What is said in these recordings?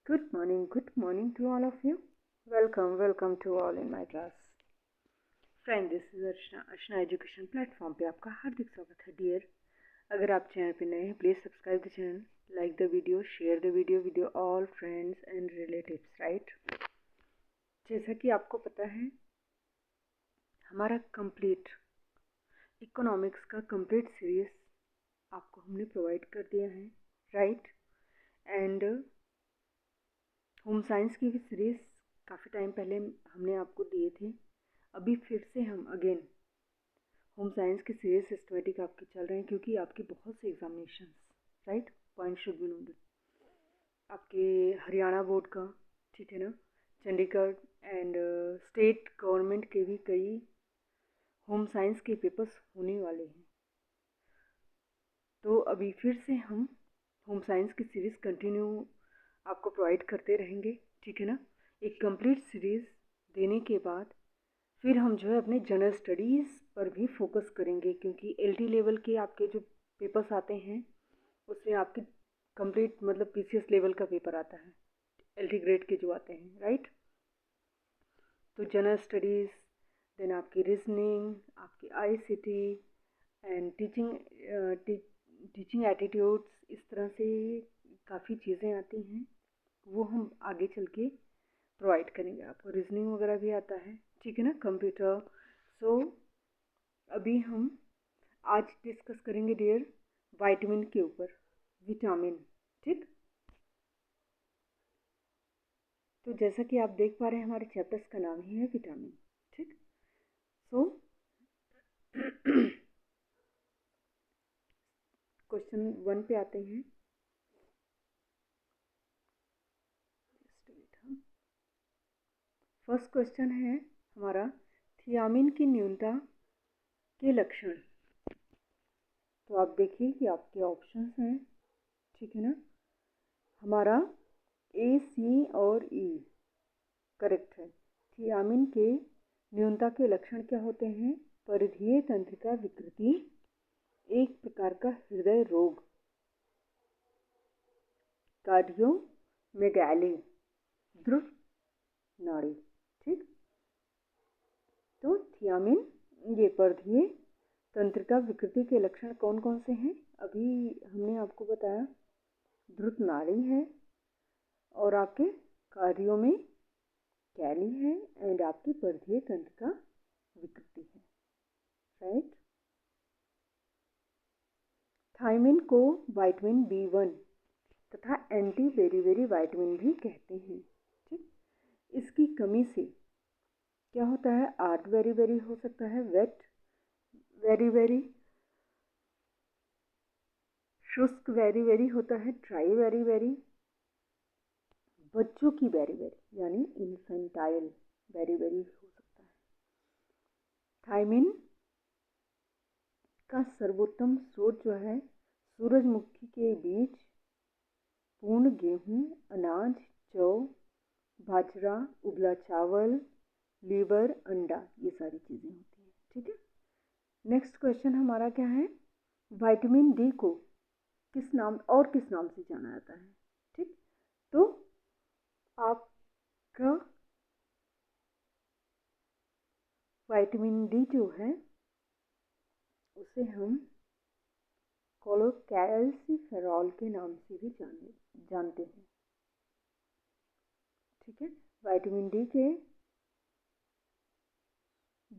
Good morning to all of you. Welcome to all in my class. Friend, this is Arshna education platform पे आपका हार्दिक स्वागत है dear. अगर आप channel पे नए हैं, please subscribe the channel, like the video, share the video with your all friends and relatives. Right, जैसा कि आपको पता है, हमारा कंप्लीट इकोनॉमिक्स का कंप्लीट सीरीज आपको हमने प्रोवाइड कर दिया है. राइट, एंड होम साइंस की भी सीरीज़ काफ़ी टाइम पहले हमने आपको दिए थे. अभी फिर से हम अगेन होम साइंस की सीरीज सिस्टमेटिक आपके चल रहे हैं, क्योंकि आपके बहुत से examinations, right, point should be noted. आपके हरियाणा बोर्ड का, ठीक है ना, चंडीगढ़ एंड स्टेट गवर्नमेंट के भी कई होम साइंस के पेपर्स होने वाले हैं. तो अभी फिर से हम होम साइंस की सीरीज़ कंटिन्यू आपको प्रोवाइड करते रहेंगे, ठीक है ना. एक कंप्लीट सीरीज़ देने के बाद फिर हम जो है अपने जनरल स्टडीज़ पर भी फोकस करेंगे, क्योंकि एलटी लेवल के आपके जो पेपर्स आते हैं उसमें आपकी कंप्लीट मतलब पीसीएस लेवल का पेपर आता है, एलटी ग्रेड के जो आते हैं. राइट, तो जनरल स्टडीज़, देन आपकी रीजनिंग, आपकी आईसीटी एंड टीचिंग एटीट्यूड्स, इस तरह से काफ़ी चीज़ें आती हैं, वो हम आगे चल के प्रोवाइड करेंगे. आपको रीजनिंग वगैरह भी आता है, ठीक है ना, कंप्यूटर. सो अभी हम आज डिस्कस करेंगे डियर विटामिन के ऊपर, विटामिन. ठीक, तो जैसा कि आप देख पा रहे हैं, हमारे चैप्टर्स का नाम ही है विटामिन. ठीक, सो क्वेश्चन 1 पे आते हैं. फर्स्ट क्वेश्चन है हमारा, थियामिन की न्यूनता के लक्षण. तो आप देखिए कि आपके ऑप्शंस हैं, ठीक है ना. हमारा ए, सी और ई करेक्ट है. थियामिन के न्यूनता के लक्षण क्या होते हैं? परिधीय तंत्रिका विकृति, एक प्रकार का हृदय रोग, कार्डियोमेगाली, ध्रुव नाड़ी. ठीक, तो थियामिन, ये परिधीय तंत्रिका विकृति के लक्षण कौन कौन से हैं? अभी हमने आपको बताया, ध्रुव नाड़ी है, और आपके कार्डियो में कैली है, एंड आपकी परिधीय तंत्रिका विकृति है. राइट, थायमिन को विटामिन B1 तथा एंटी बेरीबेरी विटामिन भी कहते हैं. ठीक, इसकी कमी से क्या होता है? आर्ट बेरीबेरी हो सकता है, वेट बेरीबेरी, शुष्क बेरीबेरी होता है, ड्राई बेरीबेरी, बच्चों की बेरीबेरी यानी इन्फेंटाइल बेरीबेरी हो सकता है. थायमिन का सर्वोत्तम स्रोत जो है, सूरजमुखी के बीज, पूर्ण गेहूं, अनाज, जौ, बाजरा, उबला चावल, लीवर, अंडा, ये सारी चीज़ें होती हैं. ठीक है, नेक्स्ट क्वेश्चन हमारा क्या है? विटामिन डी को किस नाम से जाना जाता है? ठीक, तो आपका विटामिन डी जो है उसे हम कोलेकैल्सिफेरॉल के नाम से भी जानते हैं. ठीक है, विटामिन डी के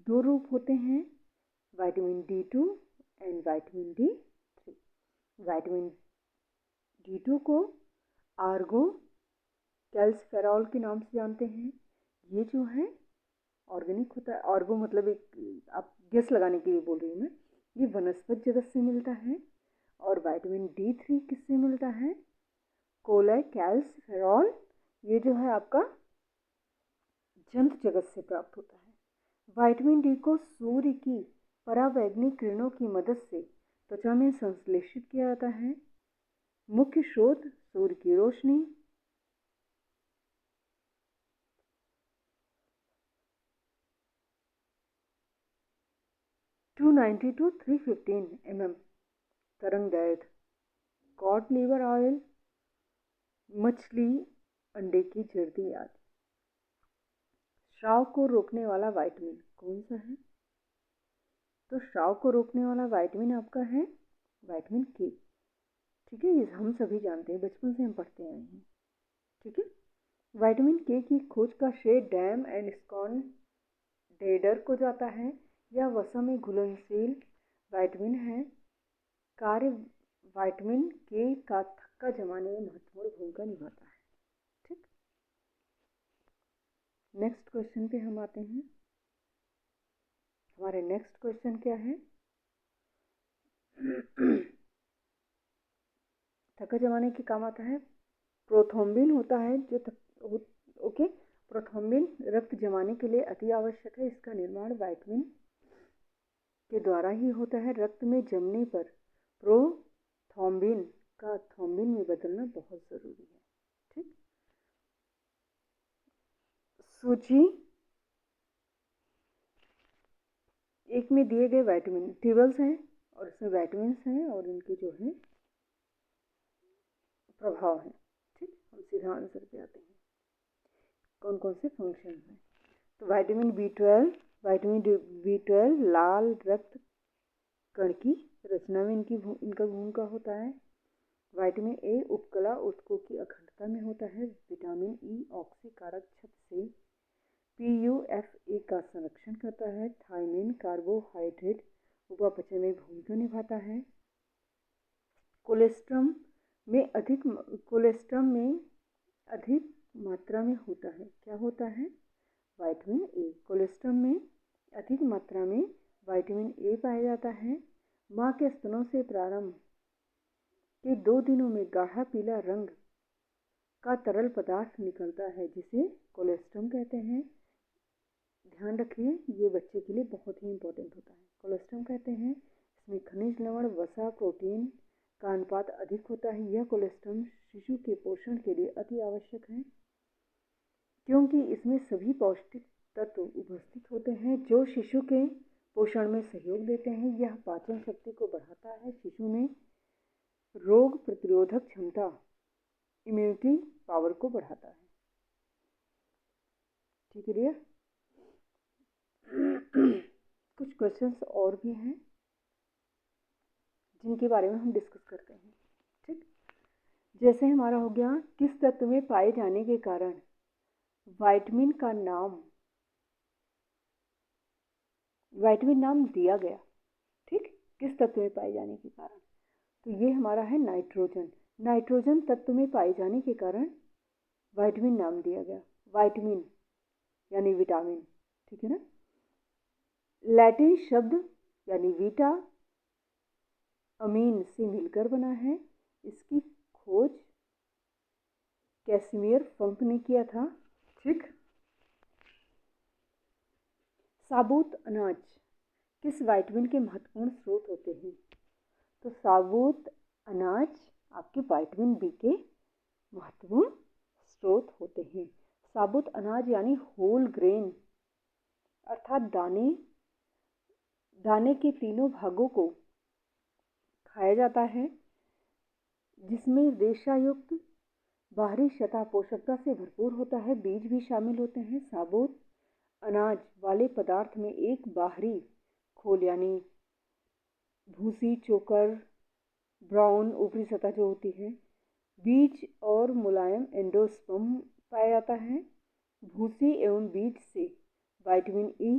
दो रूप होते हैं, vitamin D2 and vitamin D3. Vitamin D2 को आर्गो कैल्सिफेरॉल के नाम से जानते हैं. ये जो है ऑर्गेनिक होता है. आर्गो मतलब एक, आप गेस लगाने के लिए बोल रही हूँ मैं, ये वनस्पत जगत से मिलता है. और विटामिन D3 किससे मिलता है? कोलेकैल्सिफेरॉल, ये जो है आपका जंत जगत से प्राप्त होता है. विटामिन डी को सूर्य की परावैंगनिक किरणों की मदद से त्वचा में संश्लेषित किया जाता है. मुख्य स्रोत सूर्य की रोशनी, (290 to 315 mm) तरंग दैर्ध्य, कॉड लीवर ऑयल, मछली अंडे की जर्दी आदि। स्राव को रोकने वाला विटामिन कौन सा है? तो स्राव को रोकने वाला विटामिन आपका है विटामिन के। ठीक है, ये हम सभी जानते हैं, बचपन से हम पढ़ते आए हैं। ठीक है, विटामिन के की खोज का श्रेय डैम एंड स्कॉन डेडर को जाता है। यह वसा में घुलनशील विटामिन है। कार्य विटामिन के का थक्का जमाने में महत्वपूर्ण भूमिका निभाता है। ठीक, नेक्स्ट क्वेश्चन पे हम आते हैं। हमारे नेक्स्ट क्वेश्चन क्या है? थक्का जमाने के काम आता है। प्रोथ्रोम्बिन होता है जो ओके, प्रोथ्रोम्बिन रक्त जमाने के लिए अति आवश्यक है। इसका निर्माण विटामिन के द्वारा ही होता है। रक्त में जमने पर प्रोथ्रोम्बिन का थ्रोम्बिन में बदलना बहुत जरूरी है। ठीक, सूची एक में दिए गए विटामिन टेबल्स हैं और इसमें विटामिन हैं और इनके जो है प्रभाव हैं। ठीक, हम सीधा आंसर पे आते हैं, कौन कौन से फंक्शन हैं। तो विटामिन बी12 लाल रक्त कण की रचना में इनका भूमिका होता है। विटामिन ए उपकला ऊतकों की अखंडता में होता है। विटामिन ई ऑक्सीकारक छत्र से PUFA का संरक्षण करता है। थायमिन कार्बोहाइड्रेट उपापचय में भूमिका निभाता है। कोलेस्ट्रम में अधिक मात्रा में होता है। क्या होता है? Vitamin A. कोलेस्ट्रम में अधिक मात्रा में विटामिन ए पाया जाता है। माँ के स्तनों से प्रारंभ के 2 दिनों में गाढ़ा पीला रंग का तरल पदार्थ निकलता है जिसे कोलेस्ट्रम कहते हैं। ध्यान रखिए, ये बच्चे के लिए बहुत ही इंपॉर्टेंट होता है। कोलेस्ट्रम कहते हैं, इसमें खनिज लवण वसा प्रोटीन का अनुपात अधिक होता है। यह कोलेस्ट्रम शिशु के पोषण के लिए अति आवश्यक है क्योंकि इसमें सभी पौष्टिक तत्व उपस्थित होते हैं जो शिशु के पोषण में सहयोग देते हैं। यह पाचन शक्ति को बढ़ाता है। शिशु में रोग प्रतिरोधक क्षमता इम्यूनिटी पावर को बढ़ाता है। ठीक है, कुछ क्वेश्चंस और भी हैं जिनके बारे में हम डिस्कस करते हैं। ठीक, जैसे हमारा हो गया किस तत्व में पाए जाने के कारण विटामिन नाम दिया गया। ठीक, किस तत्व में पाए जाने के कारण, तो ये हमारा है नाइट्रोजन। नाइट्रोजन तत्व में पाए जाने के कारण विटामिन नाम दिया गया। विटामिन यानी विटामिन, ठीक है ना। लैटिन शब्द यानी वीटा अमीन से मिलकर बना है। इसकी खोज कैसिमिर फंक ने किया था। ठीक, साबुत अनाज किस विटामिन के महत्वपूर्ण स्रोत होते हैं? तो साबुत अनाज आपके विटामिन बी के महत्वपूर्ण स्रोत होते हैं। साबुत अनाज यानी होल ग्रेन अर्थात दाने के तीनों भागों को खाया जाता है, जिसमें रेशा-युक्त बाहरी सतह पोषकता से भरपूर होता है। बीज भी शामिल होते हैं। साबुत अनाज वाले पदार्थ में एक बाहरी खोल यानी भूसी चोकर ब्राउन ऊपरी सतह जो होती है, बीज और मुलायम एंडोस्पर्म पाया जाता है। भूसी एवं बीज से vitamin E,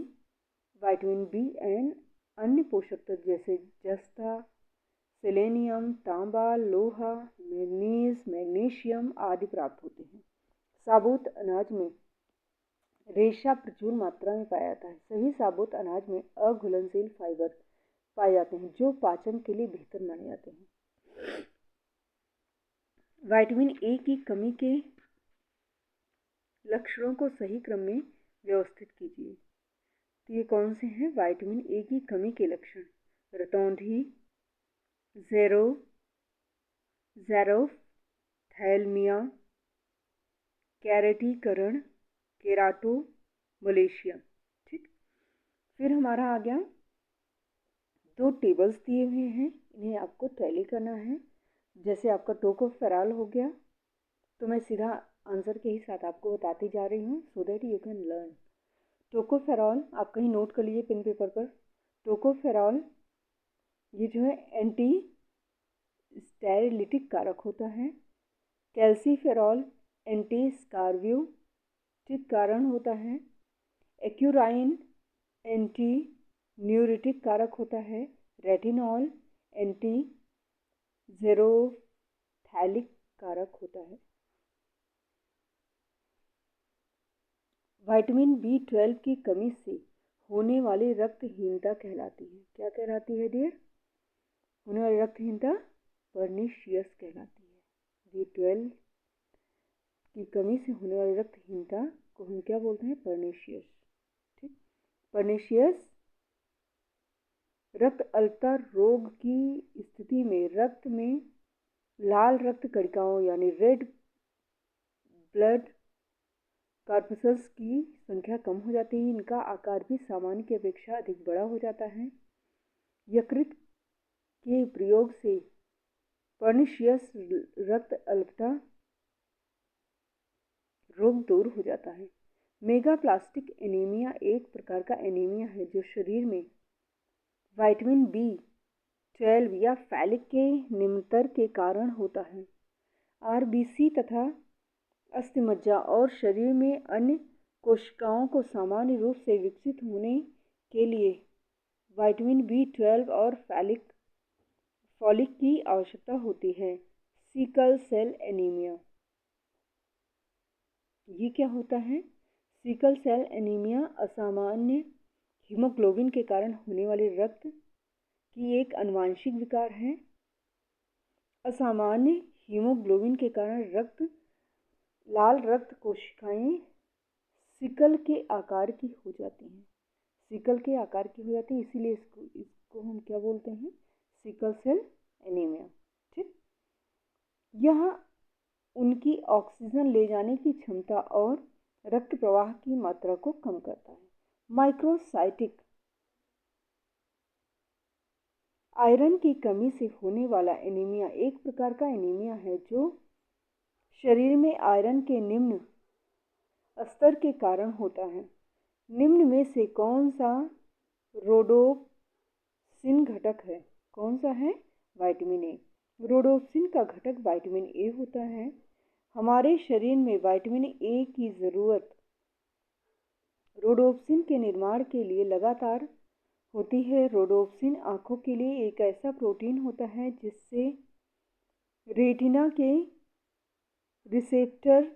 vitamin B and अन्य पोषक तत्व जैसे जस्ता, सेलेनियम, तांबा, लोहा, मैग्नीज, मैग्नीशियम आदि प्राप्त होते हैं। साबुत अनाज में रेशा प्रचुर मात्रा में पाया जाता है। सभी साबुत अनाज में अघुलनशील फाइबर पाए जाते हैं जो पाचन के लिए बेहतर माने जाते हैं। विटामिन ए की कमी के लक्षणों को सही क्रम में व्यवस्थित कीजिए। तो ये कौन से हैं विटामिन ए की कमी के लक्षण? रतौंधी, ज़ेरोथैल्मिया, कैरेटीकरण, केराटोमलेशिया। ठीक, फिर हमारा आ गया 2 टेबल्स दिए हुए हैं, इन्हें आपको टैली करना है। जैसे आपका टोकोफेरॉल हो गया, तो मैं सीधा आंसर के ही साथ आपको बताती जा रही हूँ so that you can learn. Tocopherol, आप कहीं नोट कर लीजिए पेन पेपर पर। टोकोफेरॉल ये जो है एंटी स्टेरिलिटिक कारक होता है। कैल्सीफेरॉल एंटी स्कारब्यूटिक कारण होता है। एक्यूराइन एंटी न्यूरिटिक कारक होता है। रेटिनॉल एंटी जेरोथैलिक कारक होता है। विटामिन B12 की कमी से होने वाली रक्तहीनता कहलाती है, क्या कहलाती है डियर? होने वाली रक्तहीनता पर्निशियस कहलाती है। B12 की कमी से होने वाली रक्तहीनता को हम क्या बोलते हैं? पर्निशियस। ठीक, पर्निशियस रक्त अल्पता रोग की स्थिति में रक्त में लाल रक्त कणिकाओं यानी रेड ब्लड कॉर्पसल्स की संख्या कम हो जाती है। इनका आकार भी सामान्य की अपेक्षा अधिक बड़ा हो जाता है। यकृत के प्रयोग से पर्निशियस रक्त अल्पता रोग दूर हो जाता है। मेगाप्लास्टिक एनीमिया एक प्रकार का एनीमिया है जो शरीर में विटामिन B12 या फैलिक के निम्नतर के कारण होता है। RBC तथा अस्थिमज्जा और शरीर में अन्य कोशिकाओं को सामान्य रूप से विकसित होने के लिए विटामिन B12 और फॉलिक की आवश्यकता होती है। सिकल सेल एनीमिया, ये क्या होता है? सिकल सेल एनीमिया असामान्य हीमोग्लोबिन के कारण होने वाले रक्त की एक आनुवंशिक विकार है। असामान्य हीमोग्लोबिन के कारण लाल रक्त कोशिकाएं सिकल के आकार की हो जाती हैं। सिकल के आकार की हो जाती है, इसीलिए इसको हम क्या बोलते हैं? Sickle cell anaemia. ठीक, यह उनकी ऑक्सीजन ले जाने की क्षमता और रक्त प्रवाह की मात्रा को कम करता है। माइक्रोसाइटिक आयरन की कमी से होने वाला एनीमिया एक प्रकार का एनीमिया है जो शरीर में आयरन के निम्न स्तर के कारण होता है। निम्न में से कौन सा रोडोप्सिन घटक है? कौन सा है? Vitamin A. रोडोप्सिन का घटक विटामिन ए होता है। हमारे शरीर में विटामिन ए की ज़रूरत रोडोप्सिन के निर्माण के लिए लगातार होती है। रोडोप्सिन आँखों के लिए एक ऐसा प्रोटीन होता है जिससे रेटिना के रिसेप्टर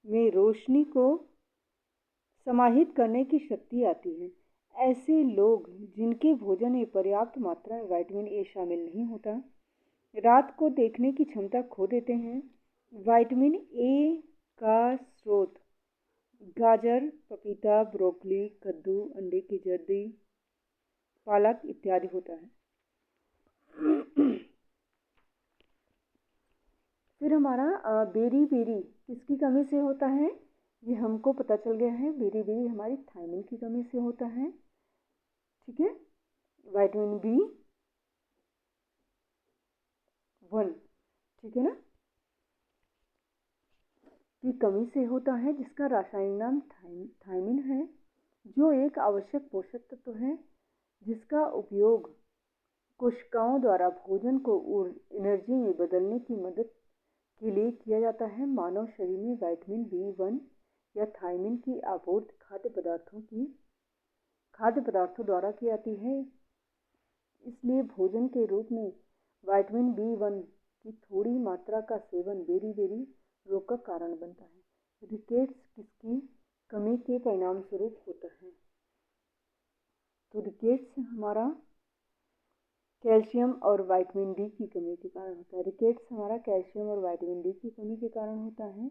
में रोशनी को समाहित करने की शक्ति आती है। ऐसे लोग जिनके भोजन में पर्याप्त मात्रा में विटामिन ए शामिल नहीं होता, रात को देखने की क्षमता खो देते हैं। विटामिन ए का स्रोत गाजर, पपीता, ब्रोकली, कद्दू, अंडे की जर्दी, पालक इत्यादि होता है। फिर हमारा बेरी बेरी किसकी कमी से होता है? ये हमको पता चल गया है। बेरी बेरी हमारी थायमिन की कमी से होता है। ठीक है, विटामिन B1, ठीक है ना, की कमी से होता है, जिसका रासायनिक नाम थायमिन है, जो एक आवश्यक पोषक तत्व है जिसका उपयोग कोशिकाओं द्वारा भोजन को एनर्जी में बदलने की मदद के लिए किया जाता है। मानव शरीर में विटामिन B1 या थायमिन की आपूर्ति खाद्य पदार्थों द्वारा की जाती है। इसलिए भोजन के रूप में विटामिन B1 की थोड़ी मात्रा का सेवन बेरी बेरी रोग का कारण बनता है। रिकेट्स किसकी कमी के परिणाम स्वरूप होता है? तो रिकेट्स हमारा कैल्शियम और विटामिन डी की कमी के कारण होता है। रिकेट्स हमारा कैल्शियम और विटामिन डी की कमी के कारण होता है।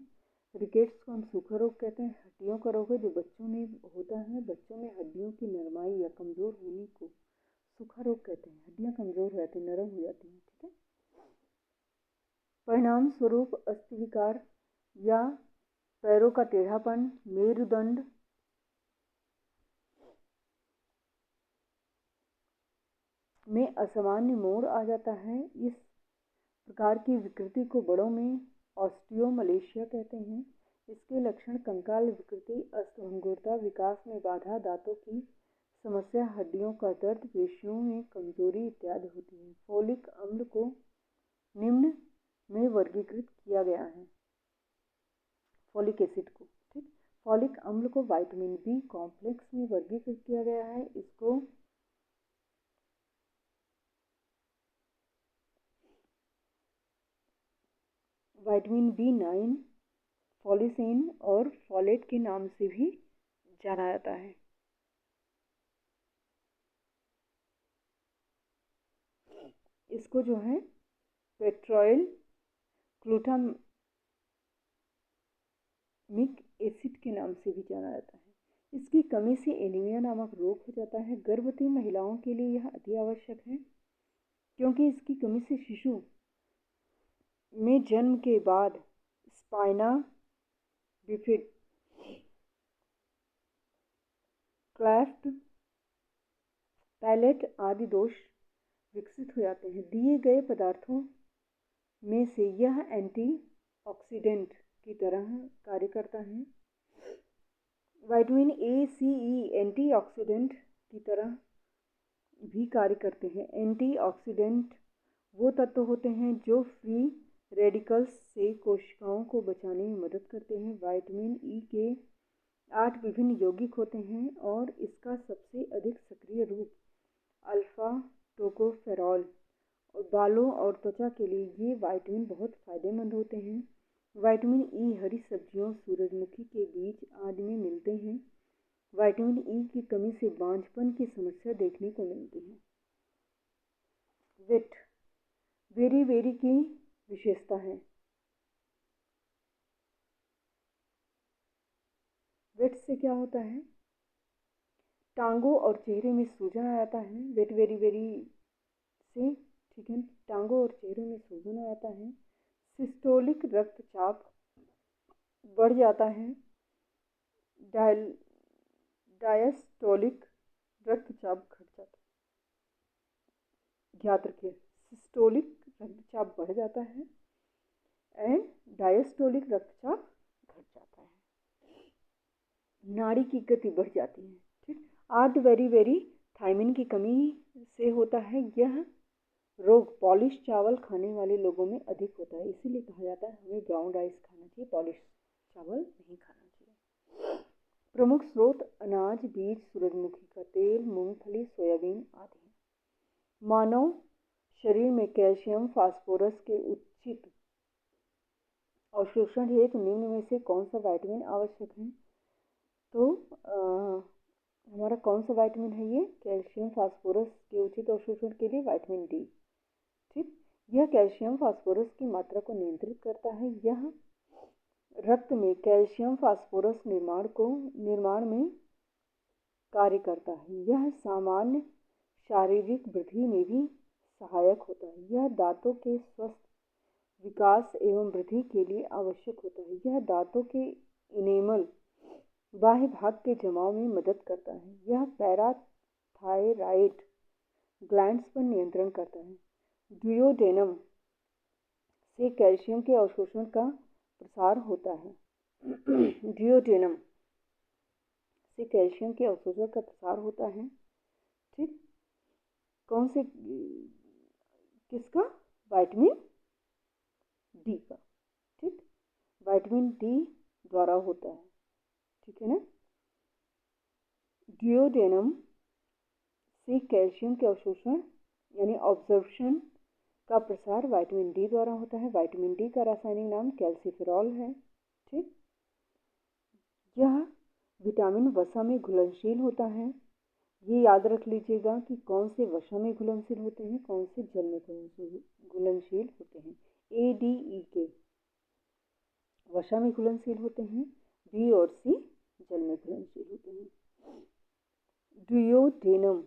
रिकेट्स को हम सूखा रोग कहते हैं। हड्डियों का रोग है जो बच्चों में होता है। बच्चों में हड्डियों की नरमाई या कमज़ोर होने को सूखा रोग कहते हैं। हड्डियाँ कमज़ोर हो जाती हैं, नरम हो जाती हैं। ठीक है, परिणाम स्वरूप अस्थि विकार या पैरों का टेढ़ापन, मेरुदंड में असामान्य मोड़ आ जाता है। इस प्रकार की विकृति को बड़ों में ऑस्टियोमलेशिया कहते हैं। इसके लक्षण कंकाल विकृति, अस्थभंगुरता, विकास में बाधा, दांतों की समस्या, हड्डियों का दर्द, पेशियों में कमजोरी इत्यादि होती है। फोलिक अम्ल को निम्न में वर्गीकृत किया गया है। फोलिक एसिड को, ठीक, फोलिक अम्ल को विटामिन बी कॉम्प्लेक्स में वर्गीकृत किया गया है। इसको विटामिन B9, फोलिसिन और फोलेट के नाम से भी जाना जाता है। इसको जो है पेट्रोइल ग्लूटामिक एसिड के नाम से भी जाना जाता है। इसकी कमी से एनीमिया नामक रोग हो जाता है। गर्भवती महिलाओं के लिए यह अति आवश्यक है, क्योंकि इसकी कमी से शिशु में जन्म के बाद स्पाइना बिफिड, क्लेफ्ट पैलेट आदि दोष विकसित हो जाते हैं। दिए गए पदार्थों में से यह एंटीऑक्सीडेंट की तरह कार्य करता है। Vitamin A, C, E antioxidant की तरह भी कार्य करते हैं। एंटीऑक्सीडेंट वो तत्व होते हैं जो फ्री रेडिकल्स से कोशिकाओं को बचाने में मदद करते हैं। विटामिन ई के 8 विभिन्न यौगिक होते हैं और इसका सबसे अधिक सक्रिय रूप अल्फा टोकोफेरॉल और बालों और त्वचा के लिए ये विटामिन बहुत फायदेमंद होते हैं। विटामिन ई हरी सब्जियों, सूरजमुखी के बीज आदि में मिलते हैं। विटामिन ई की कमी से बांझपन की समस्या देखने को मिलती है। वेट बेरी की विशेषता है। वेट से क्या होता है? टांगों और चेहरे में सूजन आ जाता है। वेट वेरी से, ठीक है, टांगों और चेहरे में सूजन आ जाता है। सिस्टोलिक रक्तचाप बढ़ जाता है। डायस्टोलिक रक्तचाप घट जाता है। याद रखिए, सिस्टोलिक रक्तचाप बढ़ जाता है एंड डायस्टोलिक रक्तचाप घट जाता है। नाड़ी की गति बढ़ जाती है। ठीक, आर्ट वेरी थायमिन की कमी से होता है। यह रोग पॉलिश चावल खाने वाले लोगों में अधिक होता है। इसीलिए कहा जाता है हमें ब्राउन राइस खाना चाहिए, पॉलिश चावल नहीं खाना चाहिए। प्रमुख स्रोत अनाज, बीज, सूरजमुखी का तेल, मूंगफली, सोयाबीन आदि हैं। मानव शरीर में कैल्शियम, फास्फोरस के उचित अवशोषण हेतु निम्न में से कौन सा विटामिन आवश्यक है? तो हमारा कौन सा विटामिन है ये? कैल्शियम फास्फोरस के उचित अवशोषण के लिए विटामिन डी। ठीक, यह कैल्शियम फास्फोरस की मात्रा को नियंत्रित करता है। यह रक्त में कैल्शियम फास्फोरस निर्माण में कार्य करता है। यह सामान्य शारीरिक वृद्धि में भी सहायक होता है। यह दांतों के स्वस्थ विकास एवं वृद्धि के लिए आवश्यक होता है। यह दांतों के इनेमल बाह्य भाग के जमाव में मदद करता है। यह पैराथायराइड ग्लैंड्स पर नियंत्रण करता है। डुओडेनम से कैल्शियम के अवशोषण का प्रसार होता है। डुओडेनम से कैल्शियम के अवशोषण का प्रसार होता है। ठीक, कौन से किसका? विटामिन डी का। ठीक, विटामिन डी द्वारा होता है। ठीक है ना। डुओडेनम से कैल्शियम के अवशोषण यानी ऑब्जॉर्प्शन का प्रसार विटामिन डी द्वारा होता है। विटामिन डी का रासायनिक नाम कैल्सिफेरॉल है। ठीक, यह विटामिन वसा में घुलनशील होता है। ये याद रख लीजिएगा कि कौन से वसा में घुलनशील होते हैं, कौन से जल में घुलनशील होते हैं। ए, डी, ई के वसा में घुलनशील होते हैं। बी और सी जल में घुलनशील होते हैं। डुओडेनम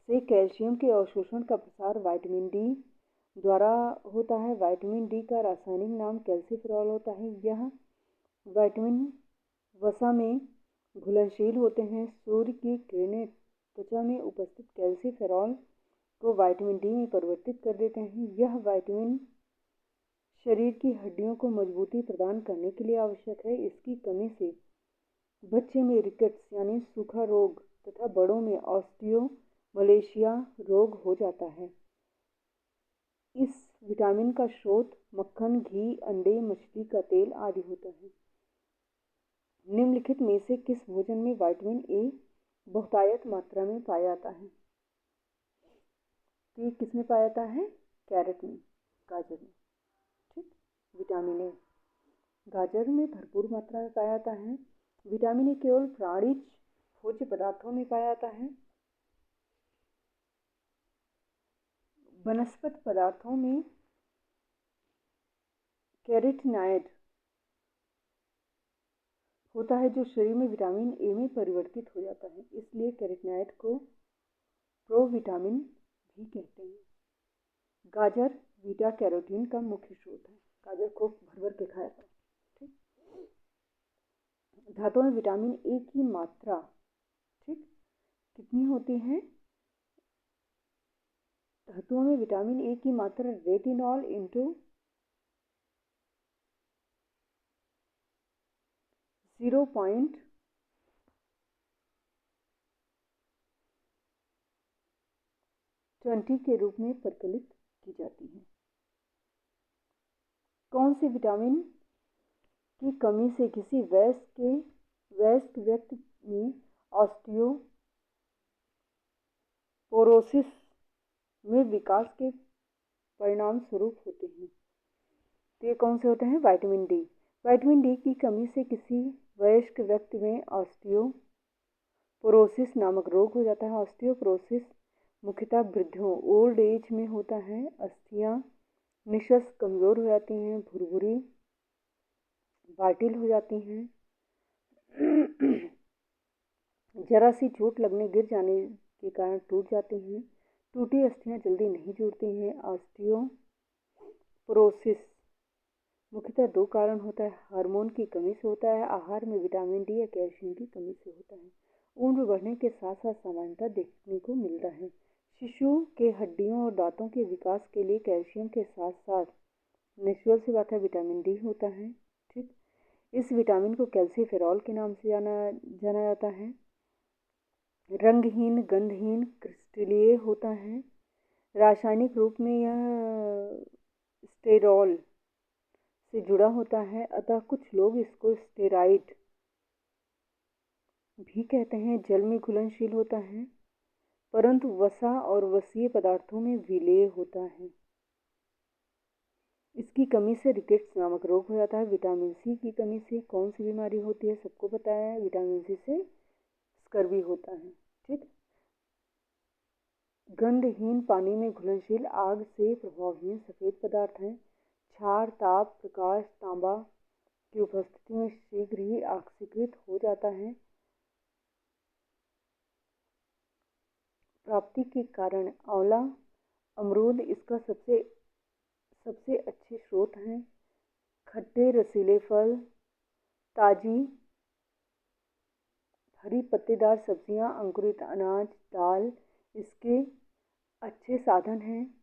से कैल्शियम के अवशोषण का प्रसार विटामिन डी द्वारा होता है। विटामिन डी का रासायनिक नाम कैल्सिफेरॉल होता है। यह विटामिन वसा में घुलनशील होते हैं। सूर्य की किरणें त्वचा में उपस्थित कैल्सिफेरॉल को विटामिन डी में परिवर्तित कर देते हैं। यह विटामिन शरीर की हड्डियों को मजबूती प्रदान करने के लिए आवश्यक है। इसकी कमी से बच्चे में रिकेट्स यानी सूखा रोग तथा बड़ों में ऑस्टियोमलेशिया रोग हो जाता है। इस विटामिन का स्रोत मक्खन, घी, अंडे, मछली का तेल आदि होता है। निम्नलिखित में से किस भोजन में विटामिन ए बहुतायत मात्रा में पाया जाता है? तो ये किस में पाया जाता है? कैरेट में, गाजर में। ठीक, विटामिन ए गाजर में भरपूर मात्रा में पाया जाता है। विटामिन ए केवल प्राणिज भोज्य पदार्थों में पाया जाता है। वनस्पति पदार्थों में कैरोटीनॉयड होता है जो शरीर में विटामिन ए में परिवर्तित हो जाता है, इसलिए कैरोटीनॉयड को प्रोविटामिन भी कहते हैं। गाजर बीटा कैरोटीन का मुख्य स्रोत है। गाजर को भर भर के खाया करो। ठीक, धातुओं में विटामिन ए की मात्रा ठीक कितनी होती है? धातुओं में विटामिन ए की मात्रा रेटिनॉल इंटू 0.20 के रूप में परिकलित की जाती है। कौन से विटामिन की कमी से किसी वयस्क व्यक्ति में ऑस्टियोपोरोसिस में विकास के परिणाम स्वरूप होते हैं? तो ये कौन से होते हैं? Vitamin D. विटामिन डी की कमी से किसी वयस्क व्यक्ति में ऑस्टियोपोरोसिस नामक रोग हो जाता है। ऑस्टियोपोरोसिस मुख्यतः वृद्धों ओल्ड एज में होता है। अस्थियां निशस कमज़ोर हो जाती हैं, भुरभुरी बाटिल हो जाती हैं, जरा सी चोट लगने गिर जाने के कारण टूट जाती हैं, टूटी अस्थियां जल्दी नहीं जुड़ती हैं। ऑस्टियोपोरोसिस मुख्यतः दो कारण होता है, हार्मोन की कमी से होता है, आहार में विटामिन डी या कैल्शियम की कमी से होता है। उम्र बढ़ने के साथ साथ सामान्यतः देखने को मिलता है। शिशु के हड्डियों और दांतों के विकास के लिए कैल्शियम के साथ साथ नेचुरल सी बात है विटामिन डी होता है। ठीक, इस विटामिन को कैल्सीफेरॉल के नाम से जाना जाता है। रंगहीन, गंधहीन, क्रिस्टलीय होता है। रासायनिक रूप में यह स्टेरॉल से जुड़ा होता है, अतः कुछ लोग इसको स्टेराइड भी कहते हैं। जल में घुलनशील होता है परंतु वसा और वसीय पदार्थों में विलेय होता है। इसकी कमी से रिकेट्स नामक रोग हो जाता है। विटामिन सी की कमी से कौन सी बीमारी होती है? सबको पता है, विटामिन सी से स्कर्वी होता है। ठीक, गंधहीन, पानी में घुलनशील, आग से प्रभावहीन सफेद पदार्थ हैं। क्षार, ताप, प्रकाश, तांबा की उपस्थिति में शीघ्र ही ऑक्सीकृत हो जाता है। प्राप्ति के कारण आंवला, अमरूद इसका सबसे अच्छे स्रोत हैं। खट्टे रसीले फल, ताजी हरी पत्तेदार सब्जियां, अंकुरित अनाज, दाल इसके अच्छे साधन हैं।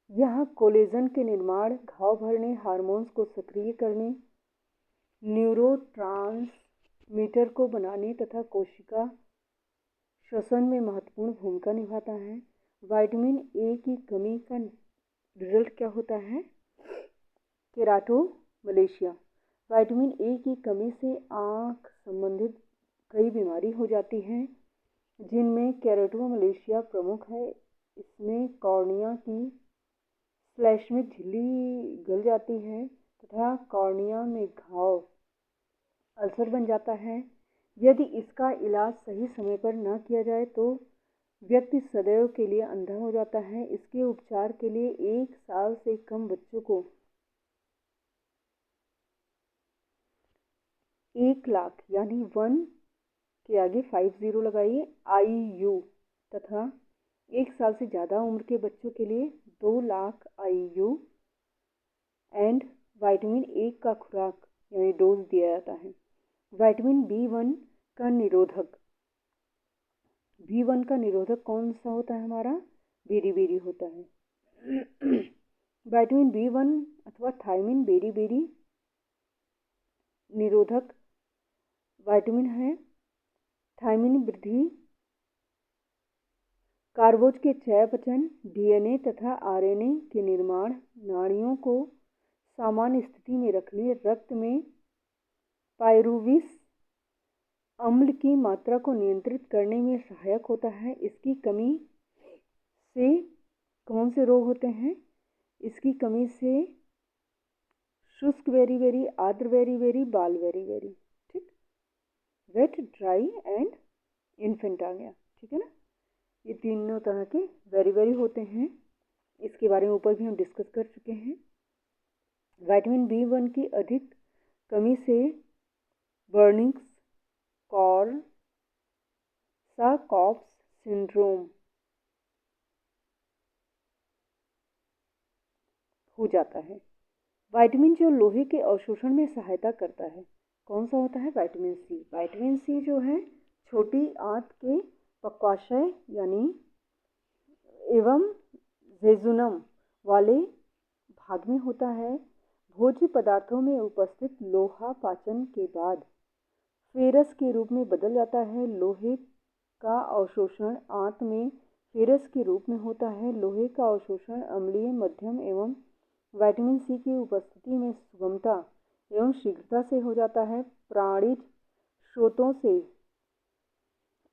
यह कोलेजन के निर्माण, घाव भरने, हार्मोन्स को सक्रिय करने, न्यूरोट्रांसमीटर को बनाने तथा कोशिका श्वसन में महत्वपूर्ण भूमिका निभाता है। विटामिन ए की कमी का रिजल्ट क्या होता है? केराटोमलेशिया। विटामिन ए की कमी से आँख संबंधित कई बीमारी हो जाती हैं जिनमें केराटोमलेशिया प्रमुख है। इसमें कॉर्निया की श्लैष्मिक झिल्ली गल जाती है तथा कॉर्निया में घाव अल्सर बन जाता है। यदि इसका इलाज सही समय पर न किया जाए तो व्यक्ति सदैव के लिए अंधा हो जाता है। इसके उपचार के लिए 1 साल से कम बच्चों को 1 लाख यानी 1 के आगे 50 लगाइए IU तथा 1 साल से ज़्यादा उम्र के बच्चों के लिए 2 lakh IU and vitamin A का खुराक यानी डोज दिया जाता है। विटामिन B1 का निरोधक कौन सा होता है हमारा? बेरी बेरी होता है। विटामिन B1 अथवा थायमिन बेरी बेरी निरोधक विटामिन है। थायमिन वृद्धि, कार्बोज के चयापचय, DNA तथा RNA के निर्माण, नाड़ियों को सामान्य स्थिति में रखने, रक्त में पायरुविस अम्ल की मात्रा को नियंत्रित करने में सहायक होता है। इसकी कमी से कौन से रोग होते हैं? इसकी कमी से शुष्क बेरी बेरी, आर्द्र बेरी बेरी, बाल बेरी बेरी, ठीक, वेट, ड्राई एंड इन्फेंट आ गया, ठीक है ना। ये तीनों तरह के बेरी बेरी होते हैं। इसके बारे में ऊपर भी हम डिस्कस कर चुके हैं। विटामिन B1 की अधिक कमी से बर्निंग्स, कॉर्साकॉफ्स सिंड्रोम हो जाता है। विटामिन जो लोहे के अवशोषण में सहायता करता है, कौन सा होता है? Vitamin C। विटामिन C जो है छोटी आंत के पक्वाशय यानी एवं जेजुनम वाले भाग में होता है। भोज्य पदार्थों में उपस्थित लोहा पाचन के बाद फेरस के रूप में बदल जाता है। लोहे का अवशोषण आंत में फेरस के रूप में होता है। लोहे का अवशोषण अम्लीय, मध्यम एवं विटामिन C की उपस्थिति में सुगमता एवं शीघ्रता से हो जाता है। प्राणिज स्रोतों से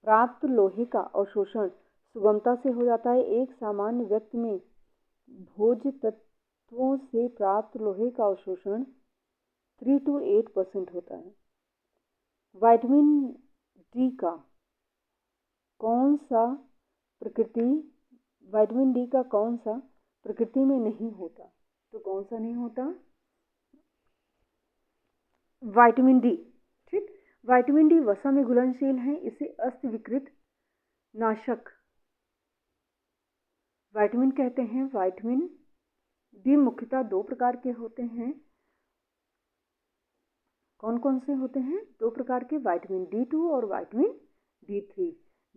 प्राप्त लोहे का अवशोषण सुगमता से हो जाता है। एक सामान्य व्यक्ति में भोज्य तत्वों से प्राप्त लोहे का अवशोषण 3 to 8% होता है। विटामिन डी का कौन सा प्रकृति में नहीं होता? तो कौन सा नहीं होता? विटामिन डी, ठीक। विटामिन डी वसा में घुलनशील है। इसे अस्त विकृत नाशक विटामिन कहते हैं। विटामिन डी मुख्यतः 2 प्रकार के होते हैं। कौन कौन से होते हैं? 2 प्रकार के, विटामिन D2 और विटामिन D3।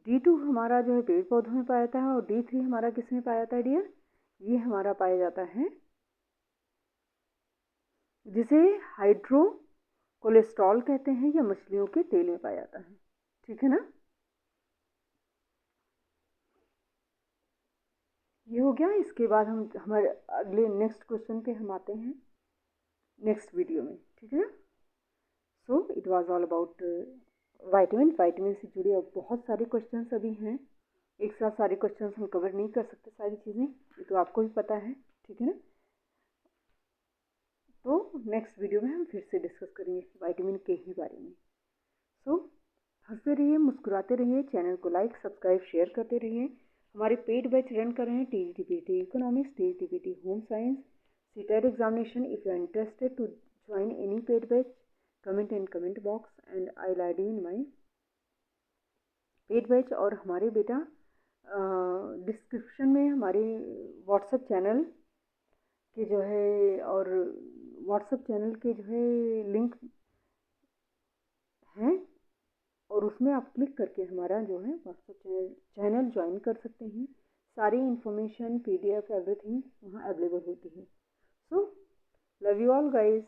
D2 हमारा जो है पेड़ पौधों में पाया जाता है और D3 हमारा किस में पाया जाता है डियर? ये हमारा पाया जाता है जिसे हाइड्रो कोलेस्ट्रॉल कहते हैं या मछलियों के तेल में पाया जाता है, ठीक है ना। ये हो गया। इसके बाद हम हमारे अगले नेक्स्ट क्वेश्चन पे हम आते हैं नेक्स्ट वीडियो में, ठीक है ना। So it was all about vitamin से जुड़े अब बहुत सारे क्वेश्चंस अभी हैं। एक साथ सारे क्वेश्चंस हम कवर नहीं कर सकते, सारी चीज़ें, ये तो आपको भी पता है, ठीक है ना। तो नेक्स्ट वीडियो में हम फिर से डिस्कस करेंगे विटामिन के ही बारे में। सो हंसते रहिए, मुस्कुराते रहिए, चैनल को लाइक, सब्सक्राइब, शेयर करते रहिए। हमारे पेड बैच रन कर रहे हैं TGT economics, TGT home science, CTET examination. If you are interested to join any paid batch, comment in comment box and I will add you in my paid batch. और हमारे बेटा description में हमारे WhatsApp channel के जो है और WhatsApp channel के जो है लिंक हैं और उसमें आप क्लिक करके हमारा जो है व्हाट्सएप चैनल ज्वाइन कर सकते हैं। सारी इन्फॉर्मेशन, PDF एवरीथिंग वहाँ अवेलेबल होती है। So love you all guys.